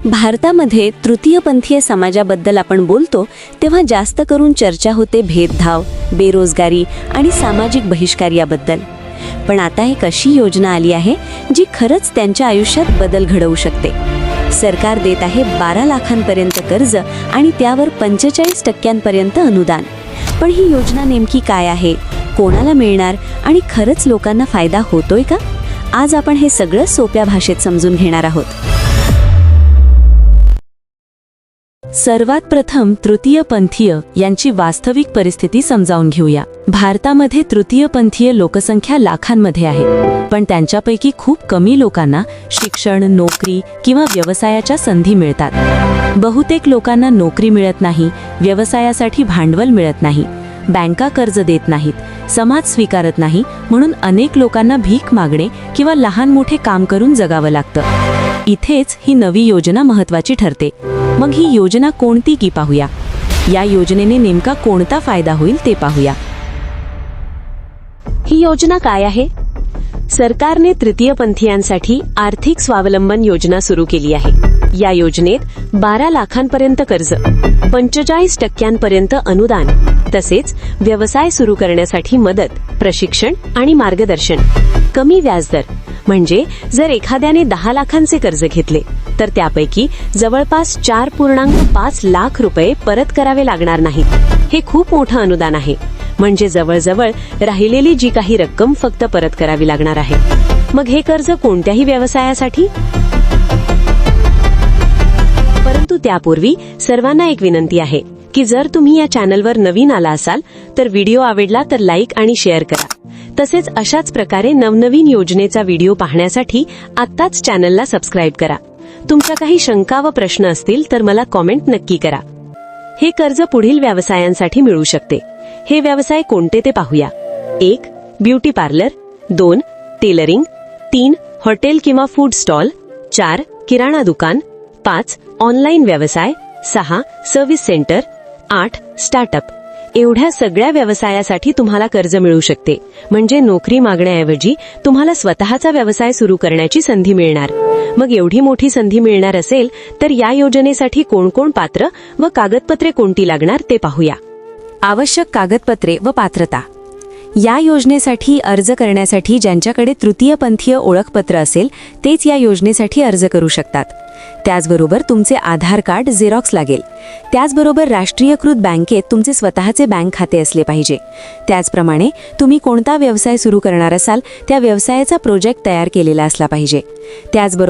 भारतामध्ये तृतीयपंथीय समाजाबद्दल आपण बोलतो तेव्हा जास्त करून चर्चा होते भेदभाव, बेरोजगारी आणि सामाजिक बहिष्कार याबद्दल. पण आता एक अशी योजना आली आहे जी खरंच त्यांच्या आयुष्यात बदल घडवू शकते. सरकार देत आहे 12 लाखांपर्यंत कर्ज आणि त्यावर 45% अनुदान. पण ही योजना नेमकी काय आहे, कोणाला मिळणार आणि खरंच लोकांना फायदा होतोय का? आज आपण हे सगळं सोप्या भाषेत समजून घेणार आहोत. सर्वात प्रथम तृतीयपंथीय यांची वास्तविक परिस्थिती समजावून घेऊया. भारतामध्ये तृतीयपंथीय लोकसंख्या लाखांमध्ये आहे, पण त्यांच्यापैकी खूप कमी लोकांना शिक्षण, नोकरी किंवा व्यवसायाच्या संधी मिळतात. बहुतेक लोकांना नोकरी मिळत नाही, व्यवसायासाठी भांडवल मिळत नाही, बँका कर्ज देत नाहीत, समाज स्वीकारत नाही, म्हणून अनेक लोकांना भीक मागणे किंवा लहान मोठे काम करून जगावं लागतं. इथेच ही नवी योजना महत्त्वाची ठरते. मग ही योजना कोणती की पाहूया. या योजनेने नेमका कोणता फायदा होईल ते पाहूया. ही योजना काय आहे? सरकारने तृतीयपंथीयांसाठी आर्थिक स्वावलंबन योजना सुरू केली आहे. या योजनेत 12 लाखांपर्यंत कर्ज, 45% अनुदान, तसेच व्यवसाय सुरू करण्यासाठी मदत, प्रशिक्षण आणि मार्गदर्शन, कमी व्याजदर. म्हणजे जर एखाद्याने 10 लाखांचे कर्ज घेतले तर त्यापैकी जवळपास 4.5 लाख रुपये परत करावे लागणार नाहीत. हे खूप मोठं अनुदान आहे. म्हणजे जवळजवळ राहिलेली जी काही रक्कम फक्त परत करावी लागणार आहे. मग हे कर्ज कोणत्याही व्यवसायासाठी? परंतु त्यापूर्वी सर्वांना एक विनंती आहे की जर तुम्ही या चॅनलवर नवीन आला असाल तर व्हिडिओ आवडला तर लाईक आणि शेअर करा. तसेच अशाच प्रकारे नवनवीन योजनेचा व्हिडिओ पाहण्यासाठी आत्ताच चॅनलला सबस्क्राईब करा. तुमच्या काही शंका व प्रश्न असतील तर मला कॉमेंट नक्की करा. हे कर्ज पुढील व्यवसायांसाठी मिळू शकते. हे व्यवसाय कोणते ते पाहूया. 1. Beauty parlour. 2. टेलरिंग. 3. हॉटेल किंवा फूड स्टॉल. 4. किराणा दुकान. 5. ऑनलाईन व्यवसाय. 6. Service centre. 8. स्टार्टअप. एवढ्या सगळ्या व्यवसायासाठी तुम्हाला कर्ज मिळू शकते. म्हणजे नोकरी मागण्याऐवजी तुम्हाला स्वतःचा व्यवसाय सुरू करण्याची संधी मिळणार. मग एवढी मोठी संधी मिळणार असेल तर या योजनेसाठी कोण कोण पात्र व कागदपत्रे कोणती लागणार ते पाहूया. आवश्यक कागदपत्रे व पात्रता. या योजनेसाठी अर्ज करण्यासाठी ज्यांच्याकडे तृतीयपंथीय ओळखपत्र असेल तेच या योजनेसाठी अर्ज करू शकतात. त्याचबरोबर तुमचे आधार कार्ड झेरॉक्स लागेल. त्याचबरोबर राष्ट्रीयकृत बँकेत तुमचे स्वतःचे बँक खाते असले पाहिजे. त्याचप्रमाणे तुम्ही कोणता व्यवसाय सुरू करणार असाल त्या व्यवसायाचा प्रोजेक्ट तयार केलेला असला पाहिजे. त्याचबरोबर